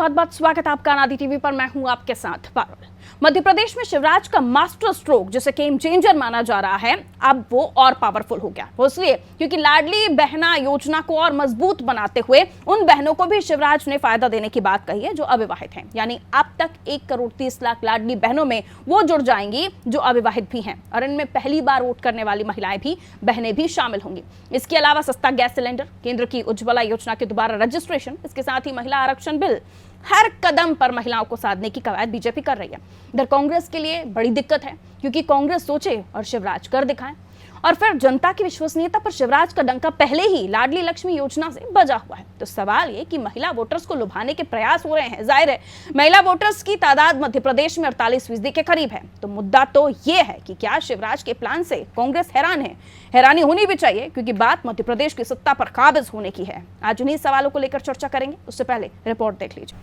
बहुत बहुत स्वागत है आपका अनादि टीवी पर। मैं हूं आपके साथ पारुल। मध्य प्रदेश में शिवराज का मास्टर स्ट्रोक जिसे गेम चेंजर माना जा रहा है, अब वो और पावरफुल हो गया। वो इसलिए क्योंकि लाडली बहना योजना को और मजबूत बनाते हुए उन बहनों को भी शिवराज ने फायदा देने की बात कही है जो अविवाहित हैं। यानी अब तक 1,30,00,000 लाडली बहनों में वो जुड़ जाएंगी जो अविवाहित भी हैं, और इनमें पहली बार वोट करने वाली महिलाएं भी, बहनें भी शामिल होंगी। इसके अलावा सस्ता गैस सिलेंडर, केंद्र की उज्ज्वला योजना के दोबारा रजिस्ट्रेशन, इसके साथ ही महिला आरक्षण बिल, हर कदम पर महिलाओं को साधने की कवायद बीजेपी कर रही है। इधर कांग्रेस के लिए बड़ी दिक्कत है, क्योंकि कांग्रेस सोचे और शिवराज कर दिखाए। और फिर जनता की विश्वसनीयता पर शिवराज का डंका पहले ही लाडली लक्ष्मी योजना से बजा हुआ है। तो सवाल ये कि महिला वोटर्स को लुभाने के प्रयास हो रहे हैं। जाहिर है महिला वोटर्स की तादाद मध्य प्रदेश में 48% के करीब है। तो मुद्दा तो ये है कि क्या शिवराज के प्लान से कांग्रेस हैरान है? हैरानी होनी भी चाहिए, क्योंकि बात मध्य प्रदेश की सत्ता पर काबिज होने की है। आज उन्हीं सवालों को लेकर चर्चा करेंगे। उससे पहले रिपोर्ट देख लीजिए।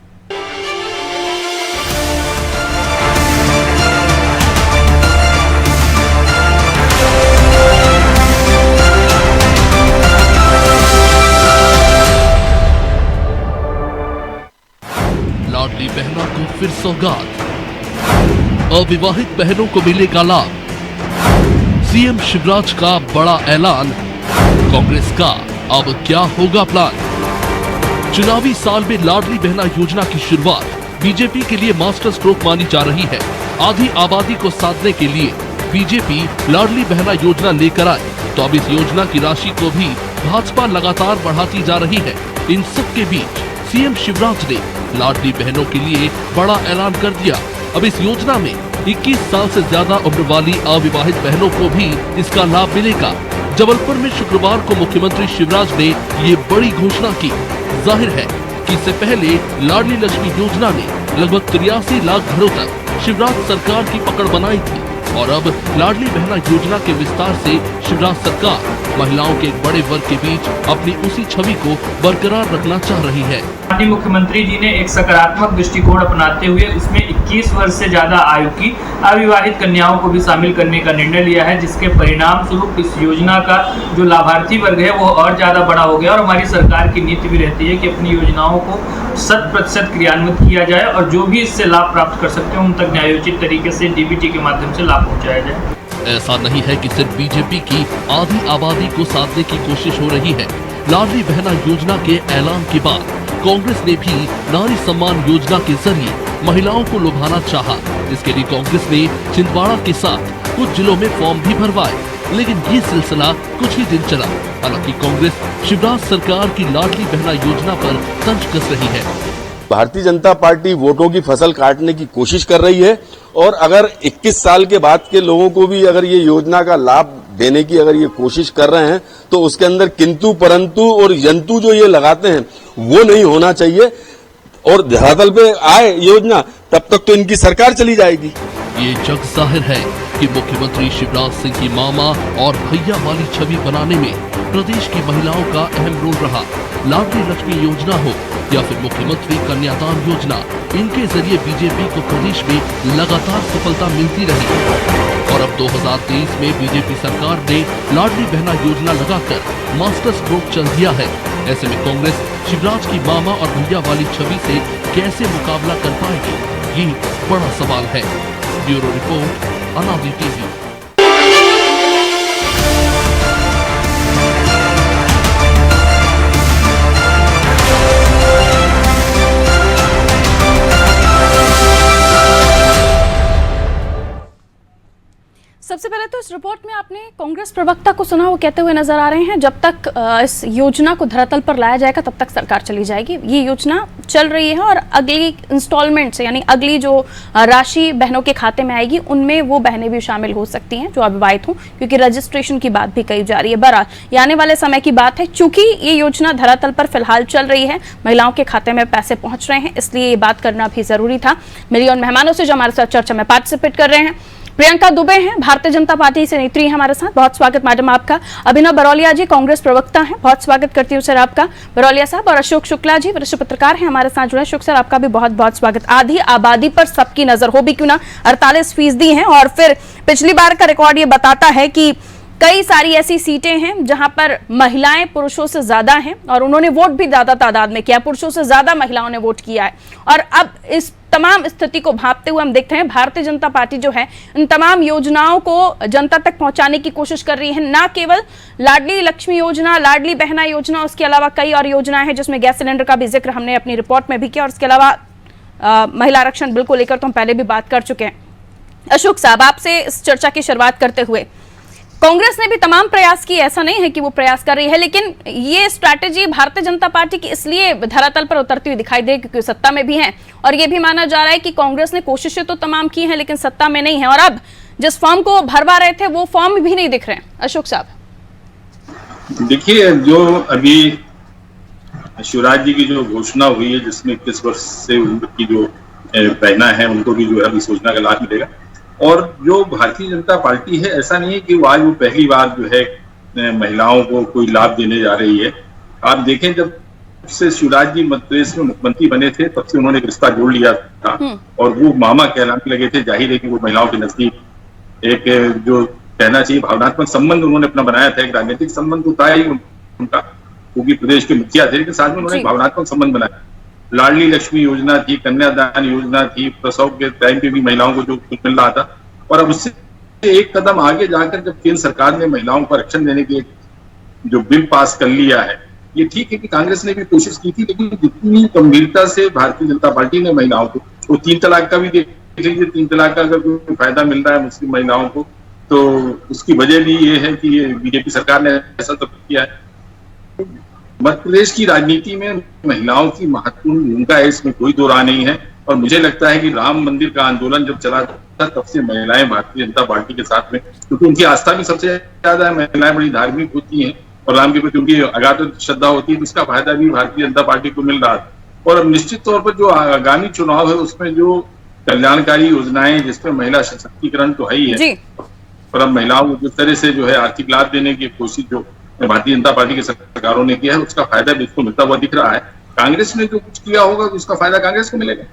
लाडली बहनों को फिर सौगात, अविवाहित बहनों को मिलेगा लाभ। सीएम शिवराज का बड़ा ऐलान, कांग्रेस का अब क्या होगा प्लान? चुनावी साल में लाडली बहना योजना की शुरुआत बीजेपी के लिए मास्टर स्ट्रोक मानी जा रही है। आधी आबादी को साधने के लिए बीजेपी लाडली बहना योजना लेकर आए, तो अब इस योजना की राशि को भी भाजपा लगातार बढ़ाती जा रही है। इन सब के बीच सीएम शिवराज ने लाडली बहनों के लिए बड़ा ऐलान कर दिया। अब इस योजना में 21 साल से ज्यादा उम्र वाली अविवाहित बहनों को भी इसका लाभ मिलेगा। जबलपुर में शुक्रवार को मुख्यमंत्री शिवराज ने ये बड़ी घोषणा की। जाहिर है कि इससे पहले लाडली लक्ष्मी योजना ने लगभग 83 लाख घरों तक शिवराज सरकार की पकड़ बनाई थी, और अब लाडली बहना योजना के विस्तार से शिवराज सरकार महिलाओं के एक बड़े वर्ग के बीच अपनी उसी छवि को बरकरार रखना चाह रही है। मुख्यमंत्री जी ने एक सकारात्मक दृष्टिकोण अपनाते हुए उसमें 21 वर्ष से ज्यादा आयु की अविवाहित कन्याओं को भी शामिल करने का निर्णय लिया है, जिसके परिणाम स्वरूप इस योजना का जो लाभार्थी वर्ग है वो और ज्यादा बड़ा हो गया। और हमारी सरकार की नीति भी रहती है कि अपनी योजनाओं को 100% क्रियान्वित किया जाए, और जो भी इससे लाभ प्राप्त कर सकते हैं उन तक न्यायोचित तरीके से डीबीटी के माध्यम से लाभ पहुँचाया जाए। ऐसा नहीं है कि सिर्फ बीजेपी की आधी आबादी को साधने की कोशिश हो रही है। लाडली बहना योजना के ऐलान के बाद कांग्रेस ने भी नारी सम्मान योजना के जरिए महिलाओं को लुभाना चाहा। इसके लिए कांग्रेस ने छिंदवाड़ा के साथ कुछ जिलों में फॉर्म भी भरवाए, लेकिन ये सिलसिला कुछ ही दिन चला। हालांकि कांग्रेस शिवराज सरकार की लाडली बहना योजना पर तंज कस रही है। भारतीय जनता पार्टी वोटों की फसल काटने की कोशिश कर रही है, और अगर 21 साल के बाद के लोगों को भी अगर ये योजना का लाभ देने की अगर ये कोशिश कर रहे हैं, तो उसके अंदर किंतु परंतु और यंतु जो ये लगाते हैं वो नहीं होना चाहिए। और धरातल पे आए योजना, तब तक तो इनकी सरकार चली जाएगी। ये जग जाहिर है कि मुख्यमंत्री शिवराज सिंह की मामा और भैया वाली छवि बनाने में प्रदेश की महिलाओं का अहम रोल रहा। लाडली लक्ष्मी योजना हो या फिर मुख्यमंत्री कन्यादान योजना, इनके जरिए बीजेपी को प्रदेश में लगातार सफलता मिलती रही। और अब 2023 में बीजेपी सरकार ने लाडली बहना योजना लगाकर मास्टर स्ट्रोक चल दिया है। ऐसे में कांग्रेस शिवराज की मामा और भैया वाली छवि से कैसे मुकाबला कर पाएगी, ये बड़ा सवाल है। ब्यूरो रिपोर्ट, अनादि टीवी। सबसे पहले तो इस रिपोर्ट में आपने कांग्रेस प्रवक्ता को सुना, वो कहते हुए नजर आ रहे हैं जब तक इस योजना को धरातल पर लाया जाएगा तब तक सरकार चली जाएगी। ये योजना चल रही है और अगली इंस्टॉलमेंट से, यानी अगली जो राशि बहनों के खाते में आएगी उनमें वो बहनें भी शामिल हो सकती हैं जो अविवाहित हों, क्योंकि रजिस्ट्रेशन की बात भी कही जा रही है। बहरहाल ये आने वाले समय की बात है। चूंकि ये योजना धरातल पर फिलहाल चल रही है, महिलाओं के खाते में पैसे पहुंच रहे हैं, इसलिए ये बात करना भी जरूरी था। मेरी उन मेहमानों से जो हमारे साथ चर्चा में पार्टिसिपेट कर रहे हैं, प्रियंका दुबे हैं, भारतीय जनता पार्टी से नेत्री हैं हमारे साथ, बहुत स्वागत मैडम आपका। अभिनव बरौलिया जी कांग्रेस प्रवक्ता हैं, बहुत स्वागत करती हूँ सर आपका, बरौलिया साहब। और अशोक शुक्ला जी वरिष्ठ पत्रकार हैं हमारे साथ जुड़े। अशोक सर आपका भी बहुत बहुत स्वागत। आधी आबादी पर सबकी नजर हो भी क्यों ना, 48% है, और फिर पिछली बार का रिकॉर्ड ये बताता है कि कई सारी ऐसी सीटें हैं जहां पर महिलाएं पुरुषों से ज्यादा हैं और उन्होंने वोट भी ज्यादा तादाद में किया, पुरुषों से ज्यादा महिलाओं ने वोट किया है। और अब इस तमाम स्थिति को भांपते हुए हम देखते हैं भारतीय जनता पार्टी जो है इन तमाम योजनाओं को जनता तक पहुंचाने की कोशिश कर रही है। ना केवल लाडली लक्ष्मी योजना, लाडली बहना योजना, उसके अलावा कई और योजनाएं हैं जिसमें गैस सिलेंडर का भी जिक्र हमने अपनी रिपोर्ट में भी किया, और इसके अलावा महिला आरक्षण बिल को लेकर तो हम पहले भी बात कर चुके हैं। अशोक साहब, आपसे इस चर्चा की शुरुआत करते हुए, कांग्रेस ने भी तमाम प्रयास किए, ऐसा नहीं है कि वो प्रयास कर रही है, लेकिन ये स्ट्रैटेजी भारतीय जनता पार्टी की इसलिए धरातल पर उतरती हुई दिखाई दे क्योंकि सत्ता में भी हैं, और ये भी माना जा रहा है कि कांग्रेस ने कोशिशें तो तमाम की हैं लेकिन सत्ता में नहीं है, और अब जिस फॉर्म को भरवा रहे थे वो फॉर्म भी नहीं दिख रहे हैं। अशोक साहब, देखिए, जो अभी शिवराज जी की जो घोषणा हुई है जिसमें 21 वर्ष से उम्र की जो बहना है उनको भी जो है इस योजना का लाभ मिलेगा, और जो भारतीय जनता पार्टी है ऐसा नहीं है कि वो आज वो पहली बार जो है महिलाओं को कोई लाभ देने जा रही है। आप देखें, जब से शिवराज जी मध्य प्रदेश में मुख्यमंत्री बने थे तब से उन्होंने रिश्ता जोड़ लिया था और वो मामा कहलाने लगे थे। जाहिर है कि वो महिलाओं के नजदीक एक जो कहना चाहिए भावनात्मक संबंध उन्होंने अपना बनाया था। एक राजनीतिक संबंध तो था ही उनका क्योंकि प्रदेश के मुखिया थे, लेकिन साथ में उन्होंने भावनात्मक संबंध बनाया। लाडली लक्ष्मी योजना थी, कन्यादान योजना थी, प्रसव के टाइम पे भी महिलाओं को जो कुछ मिल रहा था, और अब उससे एक कदम आगे जाकर जब केंद्र सरकार ने महिलाओं को आरक्षण देने के जो बिल पास कर लिया है, ये ठीक है कि कांग्रेस ने भी कोशिश की थी, लेकिन जितनी गंभीरता से भारतीय जनता पार्टी ने महिलाओं को, वो 3 तलाक का भी देख लीजिए, 3 तलाक का अगर कोई फायदा मिल रहा है मुस्लिम महिलाओं को तो उसकी वजह भी ये है कि ये बीजेपी सरकार ने ऐसा तो किया है। मध्य प्रदेश की राजनीति में महिलाओं की महत्वपूर्ण भूमिका है, इसमें कोई दो राय नहीं है, और मुझे लगता है कि राम मंदिर का आंदोलन जब चला था तब से महिलाएं भारतीय जनता पार्टी के साथ में, क्योंकि उनकी आस्था भी सबसे ज्यादा है, महिलाएं बड़ी धार्मिक होती हैं और राम के प्रति उनकी अगाध श्रद्धा होती है, जिसका फायदा भी भारतीय जनता पार्टी को मिल रहा है। और अब निश्चित तौर पर जो आगामी चुनाव है उसमें जो कल्याणकारी योजनाएं जिसमें महिला सशक्तिकरण तो है ही है, और अब महिलाओं को जिस तरह से जो है आर्थिक लाभ देने की कोशिश जो भारतीय जनता पार्टी की सरकारों ने किया है उसका फायदा भी उसको मिलता हुआ दिख रहा है। कांग्रेस ने जो कुछ किया होगा उसका फायदा कांग्रेस को मिलेगा।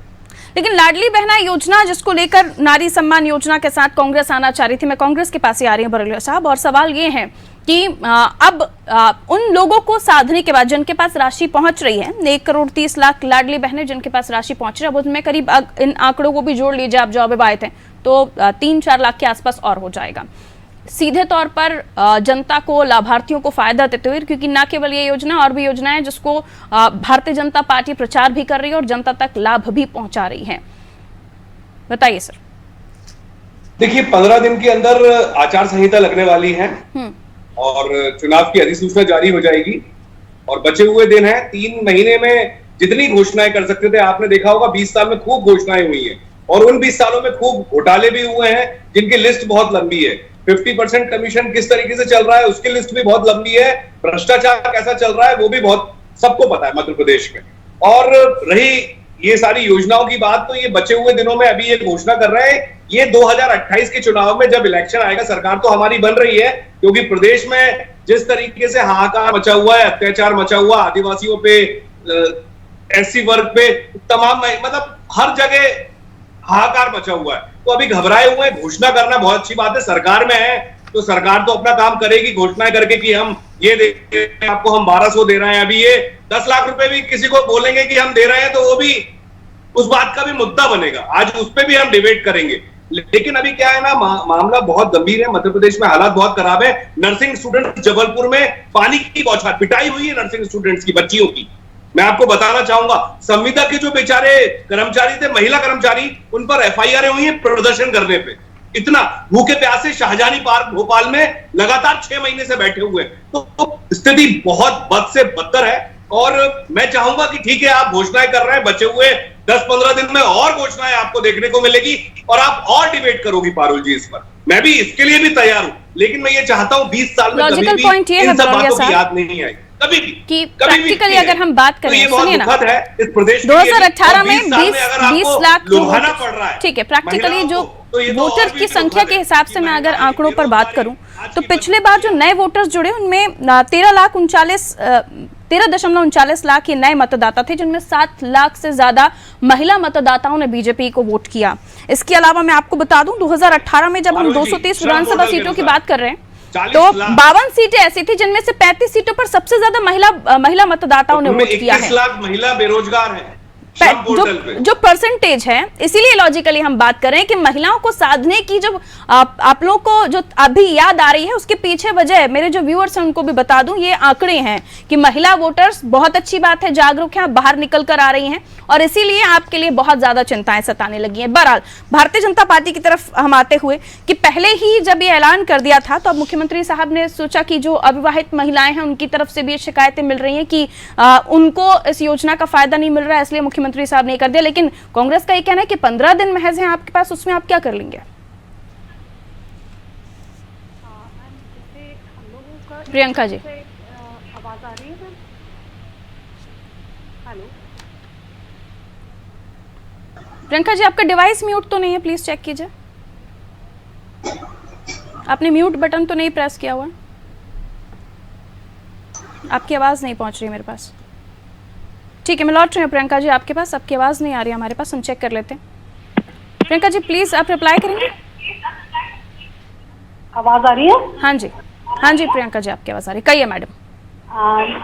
लेकिन लाडली बहना योजना जिसको लेकर नारी सम्मान योजना के साथ कांग्रेस आना चाह रही थी, मैं कांग्रेस के पास ही आ रही हूँ बरौलिया साहब, और सवाल ये है कि अब उन लोगों को साधने के बाद जिनके पास राशि पहुंच रही है, 1,30,00,000 लाडली बहनें जिनके पास राशि पहुंच रही है, उसमें करीब इन आंकड़ों को भी जोड़ लीजिए आप जो अब आए थे तो 3-4 लाख के आसपास और हो जाएगा। सीधे तौर पर जनता को, लाभार्थियों को फायदा देते हुए, क्योंकि न केवल ये योजना और भी योजनाएं जिसको भारतीय जनता पार्टी प्रचार भी कर रही है और जनता तक लाभ भी पहुंचा रही है। बताइए सर। देखिए, 15 दिन के अंदर आचार संहिता लगने वाली है और चुनाव की अधिसूचना जारी हो जाएगी और बचे हुए दिन है। 3 महीने में जितनी घोषणाएं कर सकते थे, आपने देखा होगा 20 साल में खूब घोषणाएं हुई है और उन 20 सालों में खूब घोटाले भी हुए हैं जिनकी लिस्ट बहुत लंबी है। 50% कमीशन किस तरीके से चल रहा है उसकी लिस्ट भी बहुत लंबी है। भ्रष्टाचार कैसा चल रहा है वो भी बहुत सबको पता है मध्य प्रदेश में। और रही ये सारी योजनाओं की बात, तो ये बचे हुए दिनों में अभी ये घोषणा कर रहे हैं। ये 2028 के चुनाव में जब इलेक्शन आएगा, सरकार तो हमारी बन रही है, क्योंकि प्रदेश में जिस तरीके से हाहाकार मचा हुआ है, अत्याचार मचा हुआ, आदिवासियों पे, एससी वर्ग पे, तमाम मतलब हर जगह हाहाकार मचा हुआ है, तो अभी घबराए हुए हैं। घोषणा करना बहुत अच्छी बात है, सरकार में है तो सरकार तो अपना काम करेगी घोषणाएं करके कि हम ये दे आपको, हम 1200 दे रहे हैं। अभी ये 10 लाख रुपए भी किसी को बोलेंगे कि हम दे रहे हैं तो वो भी उस बात का भी मुद्दा बनेगा, आज उस पर भी हम डिबेट करेंगे। लेकिन अभी क्या है ना, मामला बहुत गंभीर है। मध्य प्रदेश में हालात बहुत खराब है। नर्सिंग स्टूडेंट जबलपुर में पानी की बौछार, पिटाई हुई है नर्सिंग स्टूडेंट्स की, बच्चियों की। मैं आपको बताना चाहूंगा, संविदा के जो बेचारे कर्मचारी थे, महिला कर्मचारी, उन पर एफआईआर हुई है प्रदर्शन करने पे। इतना भूखे प्यासे शाहजहानी पार्क भोपाल में लगातार 6 महीने से बैठे हुए हैं। तो स्थिति बहुत बद से बदतर है और मैं चाहूंगा कि ठीक है, आप घोषणाएं कर रहे हैं, बचे हुए 10-15 दिन में और घोषणाएं आपको देखने को मिलेगी और आप और डिबेट करोगी पारुल जी इस पर। मैं भी इसके लिए भी तैयार हूं, लेकिन मैं ये चाहता हूं 20 साल में कभी भी इन सब बातों की याद नहीं आई, कभी भी। कि प्रैक्टिकली अगर हम बात करें, सुनिए ना, 2018 में 20 लाख लुभाना पड़ रहा है, ठीक है, प्रैक्टिकली जो वोटर की संख्या के हिसाब से मैं अगर आंकड़ों पर बात करूं तो पिछले बार जो नए वोटर्स जुड़े उनमें 13.39 लाख ये नए मतदाता थे, जिनमें 7 लाख से ज्यादा महिला मतदाताओं ने बीजेपी को वोट किया। इसके अलावा मैं आपको बता दूं 2018 में जब हम 230 विधानसभा सीटों की बात कर रहे हैं तो 52 सीटें ऐसी थी जिनमें से 35 सीटों पर सबसे ज्यादा महिला मतदाताओं ने वोट किया है। 21 लाख महिला बेरोजगार हैं जो परसेंटेज है, इसीलिए लॉजिकली हम बात कर रहे हैं कि महिलाओं को साधने की जो आप लोगों को जो अभी याद आ रही है उसके पीछे वजह मेरे जो व्यूअर्स हैं उनको भी बता दूं, ये आंकड़े हैं कि महिला वोटर्स बहुत अच्छी बात है, जागरूक हैं, बाहर निकल कर आ रही हैं और इसीलिए आपके लिए बहुत ज्यादा चिंताएं सताने लगी हैं। बहरहाल भारतीय जनता पार्टी की तरफ हम आते हुए कि पहले ही जब ये ऐलान कर दिया था तो अब मुख्यमंत्री साहब ने सोचा कि जो अविवाहित महिलाएं हैं उनकी तरफ से भी शिकायतें मिल रही हैं कि उनको इस योजना का फायदा नहीं मिल रहा है, इसलिए मुख्यमंत्री साहब ने कर दिया। लेकिन कांग्रेस का ये कहना है कि 15 दिन महज हैं आपके पास, उसमें आप क्या कर लेंगे? प्रियंका जी, आवाज आ रही है? हेलो प्रियंका जी, आपका डिवाइस म्यूट तो नहीं है, प्लीज चेक कीजिए। आपने म्यूट बटन तो नहीं प्रेस किया हुआ? आपकी आवाज नहीं पहुंच रही मेरे पास। ठीक है, मैं लौट रही हूँ प्रियंका जी आपके पास। आपकी आवाज नहीं आ रही हमारे पास, हम चेक कर लेते हैं। प्रियंका जी प्लीज आप रिप्लाई करेंगे? आवाज आ रही है? हाँ जी, हाँ जी प्रियंका जी आपकी आवाज आ रही। कहिए मैडम।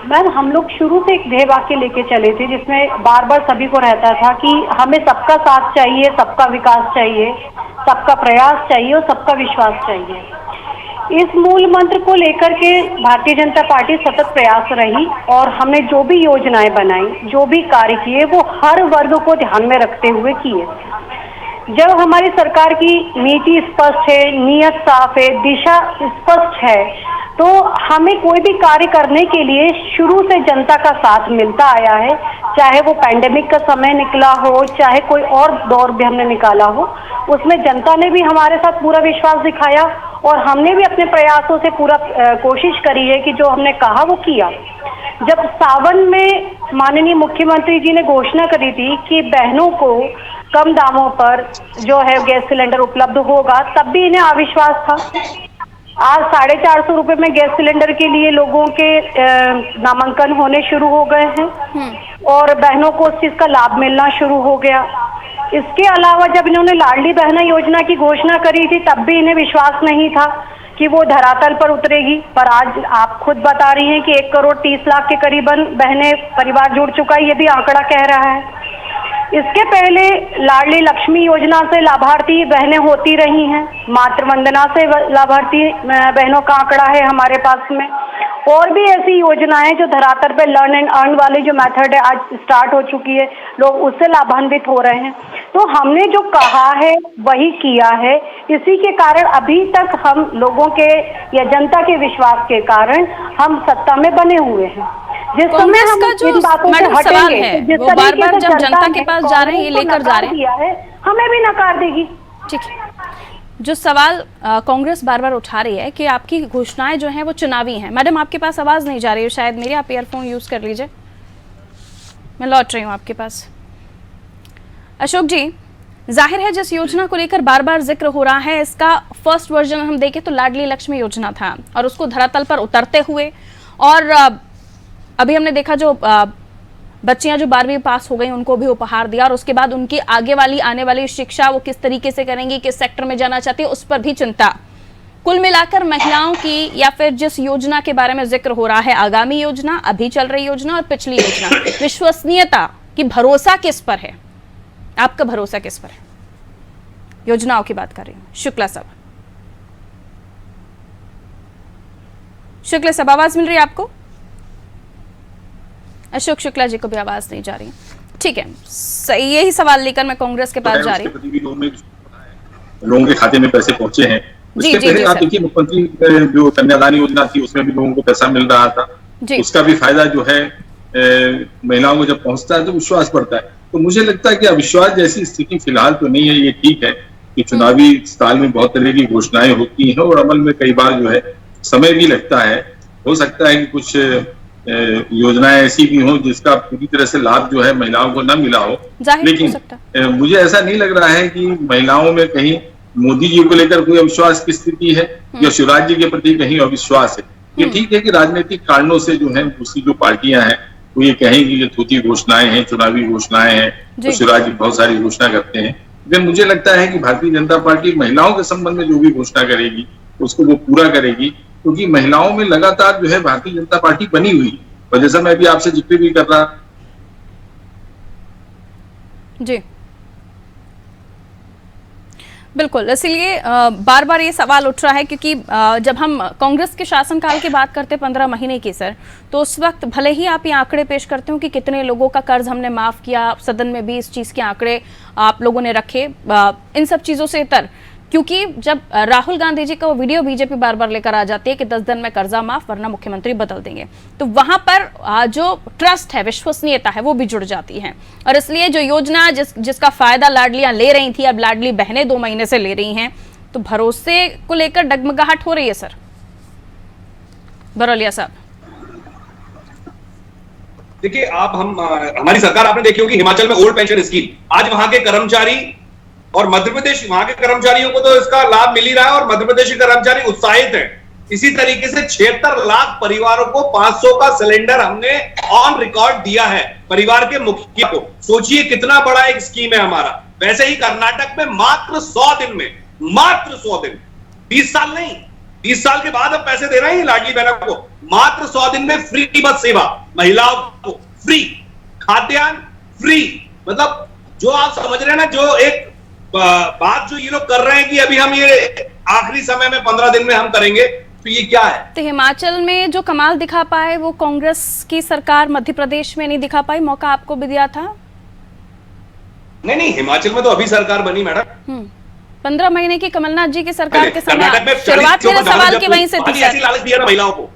मैम, हम लोग शुरू से एक ध्येय वाक्य लेके चले थे जिसमें बार बार सभी को रहता था कि हमें सबका साथ चाहिए, सबका विकास चाहिए, सबका प्रयास चाहिए और सबका विश्वास चाहिए। इस मूल मंत्र को लेकर के भारतीय जनता पार्टी सतत प्रयास रही और हमने जो भी योजनाएं बनाई, जो भी कार्य किए, वो हर वर्ग को ध्यान में रखते हुए किए। जब हमारी सरकार की नीति स्पष्ट है, नियत साफ है, दिशा स्पष्ट है, तो हमें कोई भी कार्य करने के लिए शुरू से जनता का साथ मिलता आया है। चाहे वो पैंडेमिक का समय निकला हो, चाहे कोई और दौर भी हमने निकाला हो, उसमें जनता ने भी हमारे साथ पूरा विश्वास दिखाया और हमने भी अपने प्रयासों से पूरा कोशिश करी है कि जो हमने कहा वो किया। जब सावन में माननीय मुख्यमंत्री जी ने घोषणा करी थी कि बहनों को कम दामों पर जो है गैस सिलेंडर उपलब्ध होगा, तब भी इन्हें अविश्वास था। आज 450 रुपए में गैस सिलेंडर के लिए लोगों के नामांकन होने शुरू हो गए हैं और बहनों को उस चीज का लाभ मिलना शुरू हो गया। इसके अलावा जब इन्होंने लाडली बहना योजना की घोषणा करी थी तब भी इन्हें विश्वास नहीं था कि वो धरातल पर उतरेगी, पर आज आप खुद बता रही हैं कि 1 करोड़ 30 लाख के करीबन बहनें परिवार जुड़ चुका है, ये भी आंकड़ा कह रहा है। इसके पहले लाडली लक्ष्मी योजना से लाभार्थी बहनें होती रही हैं, मातृ वंदना से लाभार्थी बहनों का आंकड़ा है हमारे पास में, और भी ऐसी योजनाएं जो धरातल पे लर्न एंड अर्न वाली जो मेथड है आज स्टार्ट हो चुकी है, लोग उससे लाभान्वित हो रहे हैं। तो हमने जो कहा है वही किया है। इसी के कारण अभी तक हम लोगों के या जनता के विश्वास के कारण हम सत्ता में बने हुए हैं। जिस समय हम इन बातों से हटेंगे, जिस तरीके से जब जनता के पास जा रहे हैं, ये लेकर जा रहे हैं, हमें भी नकार देगी। ठीक है, जो सवाल कांग्रेस बार बार उठा रही है कि आपकी घोषणाएं जो हैं वो चुनावी हैं। मैडम आपके पास आवाज नहीं जा रही है शायद मेरी, आप ईयरफोन यूज कर लीजिए। मैं लौट रही हूँ आपके पास। अशोक जी, जाहिर है जिस योजना को लेकर बार बार जिक्र हो रहा है, इसका फर्स्ट वर्जन हम देखें तो लाडली लक्ष्मी योजना था और उसको धरातल पर उतरते हुए, और अभी हमने देखा जो बच्चियां जो 12वीं पास हो गई उनको भी उपहार दिया, और उसके बाद उनकी आने वाली शिक्षा वो किस तरीके से करेंगी, किस सेक्टर में जाना चाहती है, उस पर भी चिंता। कुल मिलाकर महिलाओं की या फिर जिस योजना के बारे में जिक्र हो रहा है, आगामी योजना, अभी चल रही योजना और पिछली योजना, विश्वसनीयता की भरोसा किस पर है? आपका भरोसा किस पर है? योजनाओं की बात कर रही हूँ। शुक्ला साहब, आवाज मिल रही है आपको? अशोक शुक्ला जी को भी आवाज नहीं जा रही। ठीक है, सही, यही सवाल लेकर मैं कांग्रेस के पास जा रही हूँ। लोगों के खाते में पैसे पहुंचे हैं। उसके पहले आप देखिए, मुख्यमंत्री जो कन्यादान योजना थी उसमें भी लोगों को पैसा मिल रहा था, उसका भी फायदा जो है महिलाओं को जब पहुंचता है तो विश्वास बढ़ता है। तो मुझे लगता है कि अविश्वास जैसी स्थिति फिलहाल तो नहीं है। ये ठीक है कि चुनावी साल में बहुत तरह की घोषणाएं होती हैं और अमल में कई बार जो है समय भी लगता है। हो सकता है कि कुछ योजनाएं ऐसी भी हों जिसका पूरी तरह से लाभ जो है महिलाओं को न मिला हो, लेकिन मुझे ऐसा नहीं लग रहा है कि महिलाओं में कहीं मोदी जी को लेकर कोई अविश्वास की स्थिति है या शिवराज जी के प्रति कहीं अविश्वास है। ये ठीक है कि राजनीतिक कारणों से जो है दूसरी जो पार्टियां हैं वो ये कहेंगी कि थोथी घोषणाएं हैं, चुनावी घोषणाएं हैं, तो शिवराज जी बहुत सारी घोषणा करते हैं। लेकिन मुझे लगता है कि भारतीय जनता पार्टी महिलाओं के संबंध में जो भी घोषणा करेगी उसको वो पूरा करेगी क्योंकि महिलाओं में लगातार जो है भारतीय जनता पार्टी बनी हुई है। और जैसा मैं अभी आपसे जिक्र भी कर रहा जी बिल्कुल, इसलिए बार बार ये सवाल उठ रहा है क्योंकि जब हम कांग्रेस के शासनकाल की बात करते 15 महीने की सर, तो उस वक्त भले ही आप ये आंकड़े पेश करते हो कि कितने लोगों का कर्ज हमने माफ किया, सदन में भी इस चीज़ के आंकड़े आप लोगों ने रखे, इन सब चीज़ों से इतर, क्योंकि जब राहुल गांधी जी का वो वीडियो बीजेपी बार बार लेकर आ जाती है कि 10 दिन में कर्जा माफ वरना मुख्यमंत्री बदल देंगे, तो वहां पर जो ट्रस्ट है, विश्वसनीयता है, वो भी जुड़ जाती है। और इसलिए जो योजना जिसका फायदा लाडलियां ले रही थी, अब लाडली बहनें 2 महीने से ले रही हैं, तो भरोसे को लेकर डगमगाहट हो रही है सर। बरौलिया साहब देखिए, आप हमारी सरकार आपने देखी होगी, हिमाचल में ओल्ड पेंशन स्कीम, आज वहां के कर्मचारी और मध्य प्रदेश, वहां के कर्मचारियों को तो इसका लाभ मिल ही रहा है और मध्य प्रदेश के कर्मचारी उत्साहित हैं। इसी तरीके से 76 लाख परिवारों को 500 का सिलेंडर हमने ऑन रिकॉर्ड दिया है, परिवार के मुखिया को। सोचिए कितना बड़ा एक स्कीम है हमारा। वैसे ही कर्नाटक में मात्र 100 दिन में, मात्र 100 दिन, 20 साल नहीं, 20 साल के बाद अब पैसे दे रहे हैं लाडली बहनों को, मात्र 100 दिन में फ्री बस सेवा महिलाओं को, फ्री खाद्यान्न, फ्री, मतलब जो आप समझ रहे हैं ना, जो एक बात जो ये लोग कर रहे हैं कि अभी हम ये आखिरी समय में 15 दिन में हम करेंगे, तो ये क्या है? तो हिमाचल में जो कमाल दिखा पाए वो कांग्रेस की सरकार मध्य प्रदेश में नहीं दिखा पाई, मौका आपको भी दिया था। नहीं, हिमाचल में तो अभी सरकार बनी मैडम। 15 महीने की कमलनाथ जी की सरकार के समय शुरुआत में सवाल की वहीं से थी सर। ऐसी लालच दिया ना महिलाओं को।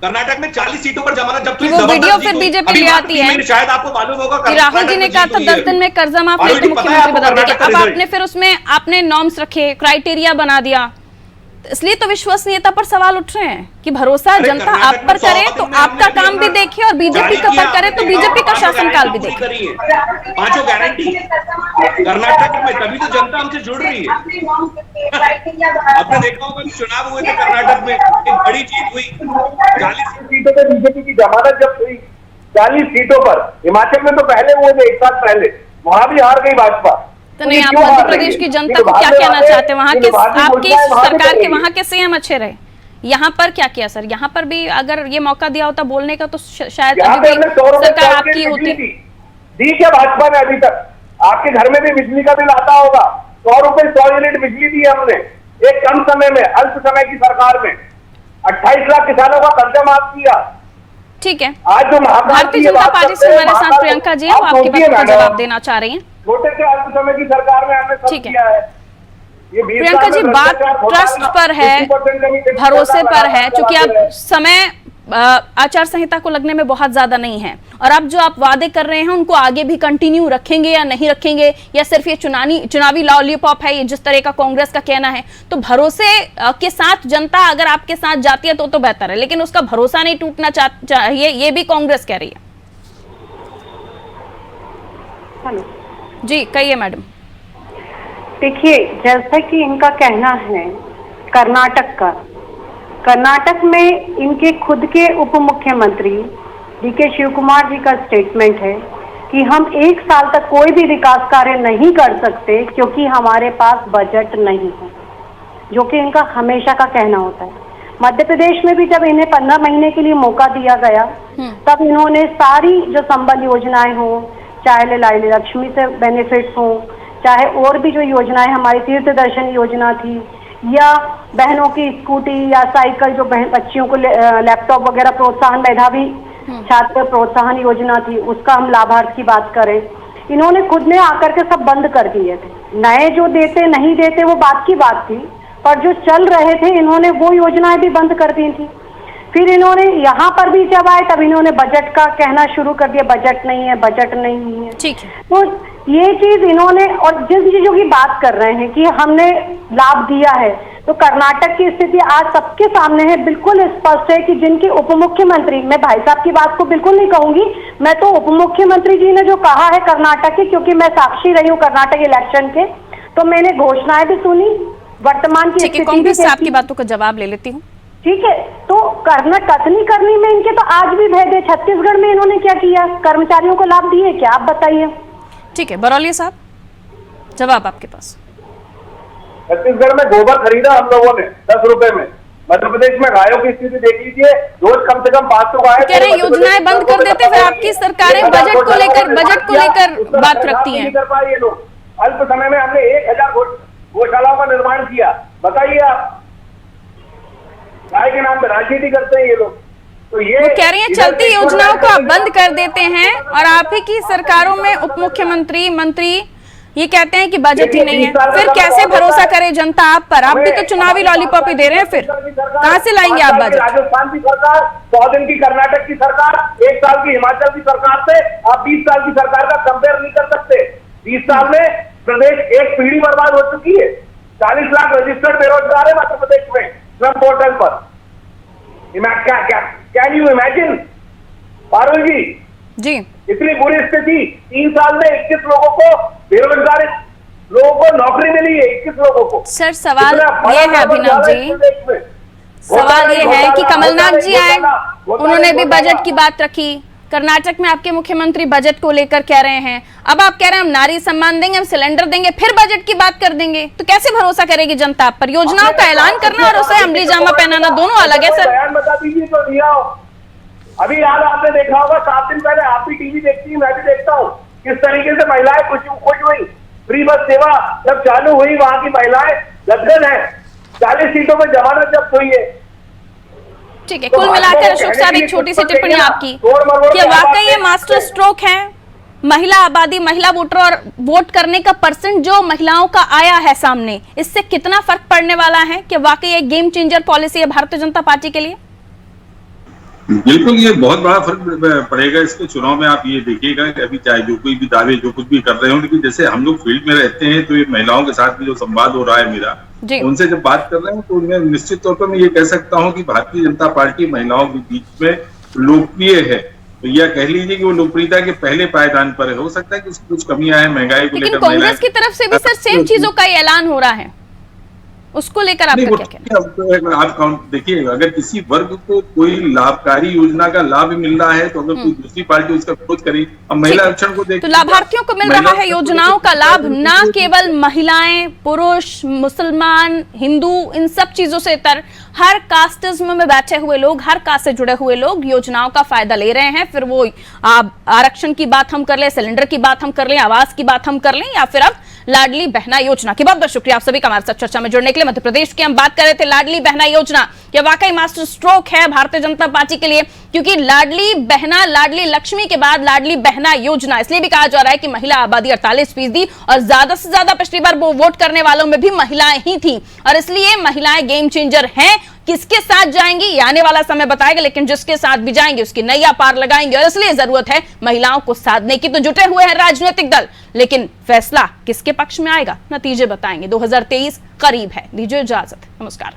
कर्नाटक में 40 सीटों पर जमानत, जब वो वीडियो फिर बीजेपी ले आती है, शायद आपको मालूम होगा कि राहुल जी ने कहा था 10 दिन में कर्जा माफ नहीं तो मुख्यमंत्री बदल देंगे। अब आपने फिर उसमें आपने नॉर्म्स रखे, क्राइटेरिया बना दिया, इसलिए तो विश्वसनीयता पर सवाल उठ रहे हैं कि भरोसा जनता आप पर करे तो आपका काम भी देखे और बीजेपी का पर करे तो बीजेपी का शासनकाल भी देखे। 5 गारंटी कर्नाटक में, तभी तो जनता हमसे जुड़ रही है। आपने देखा होगा चुनाव हुए थे कर्नाटक में, एक बड़ी जीत हुई, 40 सीटों पर बीजेपी की जमानत जब हुई, 40 सीटों पर। हिमाचल में तो पहले हुए थे 1 साल पहले, वहां भी हार गई भाजपा। तो नहीं, आप मध्य प्रदेश की जनता को क्या कहना चाहते हैं? वहां के आपकी सरकार के वहां के सीएम अच्छे रहे, यहाँ पर क्या किया सर? यहाँ पर भी अगर ये मौका दिया होता बोलने का तो शायद अभी भी सरकार आपकी होती। दी क्या भाजपा ने अभी तक? आपके घर में भी बिजली का बिल आता होगा, 100 रुपए 100 यूनिट बिजली दी हमने एक कम समय में, अल्प समय की सरकार में। 28 लाख किसानों का कर्जा माफ किया। ठीक है, आज जो भारतीय जनता पार्टी से हमारे साथ प्रियंका जी हैं, वो आपकी बात का जवाब देना चाह रही हैं। छोटे से अल्प समय की सरकार में हमने सब किया है। प्रियंका जी, बात ट्रस्ट पर है, भरोसे पर है, क्योंकि अब समय आचार संहिता को लगने में बहुत ज्यादा नहीं है, और अब जो आप वादे कर रहे हैं उनको आगे भी कंटिन्यू रखेंगे या नहीं रखेंगे, या सिर्फ ये चुनावी लॉलीपॉप है, ये जिस तरह का कांग्रेस का कहना है। तो भरोसे के साथ जनता अगर आपके साथ जाती है तो बेहतर है, लेकिन उसका भरोसा नहीं टूटना चाहिए, ये भी कांग्रेस कह रही है। हेलो जी कहिए मैडम। देखिए, जैसा कि इनका कहना है कर्नाटक में इनके खुद के उप मुख्यमंत्री डीके शिव कुमार जी का स्टेटमेंट है कि हम 1 साल तक कोई भी विकास कार्य नहीं कर सकते क्योंकि हमारे पास बजट नहीं है, जो कि इनका हमेशा का कहना होता है। मध्य प्रदेश में भी जब इन्हें 15 महीने के लिए मौका दिया गया, तब इन्होंने सारी जो संबल योजनाएं हो, चाहे लाडली लक्ष्मी से बेनिफिट्स हो, चाहे और भी जो योजनाएं, हमारी तीर्थ दर्शन योजना थी, या बहनों की स्कूटी या साइकिल, जो बच्चियों को लैपटॉप वगैरह प्रोत्साहन, मेधावी छात्र प्रोत्साहन योजना थी, उसका हम लाभार्थ की बात करें, इन्होंने खुद ने आकर के सब बंद कर दिए थे। नए जो देते नहीं देते वो बात की बात थी, पर जो चल रहे थे इन्होंने वो योजनाएं भी बंद कर दी थी। फिर इन्होंने यहाँ पर भी जब आए तब इन्होंने बजट का कहना शुरू कर दिया, बजट नहीं है, बजट नहीं है। ठीक है, तो ये चीज इन्होंने, और जिन चीजों की बात कर रहे हैं कि हमने लाभ दिया है, तो कर्नाटक की स्थिति आज सबके सामने है, बिल्कुल स्पष्ट है कि जिनके उप मुख्यमंत्री, मैं भाई साहब की बात को बिल्कुल नहीं कहूंगी, मैं तो उप मुख्यमंत्री जी ने जो कहा है कर्नाटक के, क्योंकि मैं साक्षी रही हूँ कर्नाटक इलेक्शन के, तो मैंने घोषणाएं भी सुनी, वर्तमान की स्थिति कांग्रेस से आपकी बातों का जवाब ले लेती हूँ। ठीक है, तो कथनी करनी में इनके तो आज भी भेदे। छत्तीसगढ़ में इन्होंने क्या किया? कर्मचारियों को लाभ दिए क्या? आप बताइए। ठीक है, बरौलिया साहब जवाब आपके पास। छत्तीसगढ़ में गोबर खरीदा हम लोगों ने 10 रुपए में, मध्य प्रदेश में गायों की स्थिति देख लीजिए, रोज कम से कम 500 गाय। कह रहे हैं योजनाएं बंद कर देते, फिर आपकी सरकारें बजट को लेकर बात रखती हैं। कर पाए ये लोग। अल्प समय में हमने 1000 गौशालाओं का निर्माण किया। बताइए आप, गाय के नाम पे राजनीति करते हैं ये लोग। तो ये वो कह रही हैं चलती योजनाओं को आप बंद कर देते हैं और आप ही की सरकारों में उप मुख्यमंत्री मंत्री ये कहते हैं कि बजट ही नहीं है। फिर कैसे भरोसा करे जनता आप पर? आप भी तो चुनावी लॉलीपॉप ही दे रहे हैं, फिर कहां से लाएंगे आप बजट? राजस्थान की सरकार, 100 दिन की कर्नाटक की सरकार, 1 साल की हिमाचल की सरकार से आप 20 साल की सरकार का कंपेयर नहीं कर सकते। 20 साल में प्रदेश एक पीढ़ी बर्बाद हो चुकी है। 40 लाख रजिस्टर्ड बेरोजगार है मध्य प्रदेश में श्रम पोर्टल पर। कैन यू इमेजिन पारुल जी इतनी बुरी स्थिति। 3 साल में 21 लोगों को बेरोजगार लोगों को नौकरी मिली है, 21 लोगों को। सर सवाल ये है अभिनव जी, सवाल ये है कि कमलनाथ जी आए, उन्होंने भी बजट की बात रखी। कर्नाटक में आपके मुख्यमंत्री बजट को लेकर कह रहे हैं, अब आप कह रहे हैं हम नारी सम्मान देंगे, हम सिलेंडर देंगे, फिर बजट की बात कर देंगे, तो कैसे भरोसा करेगी जनता आप पर? योजनाओं का ऐलान करना और उसे अमली जामा पहनाना दोनों अलग है सर। बयान बता दीजिए तो दिया हो। अभी याद आपने देखा होगा 7 दिन पहले, आप भी टीवी देखती है, मैं भी देखता हूँ, किस तरीके से महिलाएं खुश हुई। फ्री बस सेवा जब चालू हुई, वहां की महिलाएं गदगद है। 40 सीटों पर जमानत जब्त हुई है। ठीक है, कुल मिलाकर अशोक साहब एक छोटी सी टिप्पणी आपकी, क्या वाकई ये मास्टर स्ट्रोक है? महिला आबादी, महिला वोटर और वोट करने का परसेंट जो महिलाओं का आया है सामने, इससे कितना फर्क पड़ने वाला है? कि वाकई एक गेम चेंजर पॉलिसी है भारतीय जनता पार्टी के लिए? बिल्कुल, ये बहुत बड़ा फर्क पड़ेगा इसके चुनाव में। आप ये देखिएगा कि अभी चाहे जो कोई भी दावे जो कुछ भी कर रहे हो, लेकिन जैसे हम लोग फील्ड में रहते हैं तो ये महिलाओं के साथ भी जो संवाद हो रहा है मेरा, उनसे जब बात कर रहे हैं तो उनमें निश्चित तौर पर मैं ये कह सकता हूँ कि भारतीय जनता पार्टी महिलाओं के बीच में लोकप्रिय है। तो यह कह लीजिए कि वो लोकप्रियता के पहले पायदान पर है। हो सकता है कि उसकी कुछ कमियां हैं महंगाई को लेकर। कांग्रेस की तरफ से भी सर सेम चीजों का ऐलान हो रहा है, उसको लेकर आपका क्या कहना? आप देखिए, अगर किसी वर्ग को कोई लाभकारी योजना का लाभ मिल रहा है तो अगर कोई दूसरी पार्टी उसका विरोध करे, अब महिला आरक्षण को देखिए तो लाभार्थियों को मिल रहा है योजनाओं का लाभ, ना केवल महिलाएं, पुरुष, मुसलमान, हिंदू, इन सब चीजों से तर हर कास्टिज्म में बैठे हुए लोग, हर कास्ट से जुड़े हुए लोग योजनाओं का फायदा ले रहे हैं। फिर वो आरक्षण की बात हम कर लें, सिलेंडर की बात हम कर लें, आवास की बात हम कर लें, या फिर अब लाडली बहना योजना की। बहुत बहुत शुक्रिया आप सभी का हमारे साथ चर्चा में जुड़ने के लिए। मध्य प्रदेश की हम बात कर रहे थे लाडली बहना योजना, यह वाकई मास्टर स्ट्रोक है भारतीय जनता पार्टी के लिए, क्योंकि लाडली बहना, लाडली लक्ष्मी के बाद लाडली बहना योजना इसलिए भी कहा जा रहा है कि महिला आबादी 48% और ज्यादा से ज्यादा पिछली बार वो वोट करने वालों में भी महिलाएं ही थी, और इसलिए महिलाएं गेम चेंजर हैं। किसके साथ जाएंगी ये आने वाला समय बताएगा, लेकिन जिसके साथ भी जाएंगे उसकी नैया पार लगाएंगे, और इसलिए जरूरत है महिलाओं को साधने की। तो जुटे हुए हैं राजनीतिक दल, लेकिन फैसला किसके पक्ष में आएगा, नतीजे बताएंगे। 2023 करीब है। दीजिए इजाजत, नमस्कार।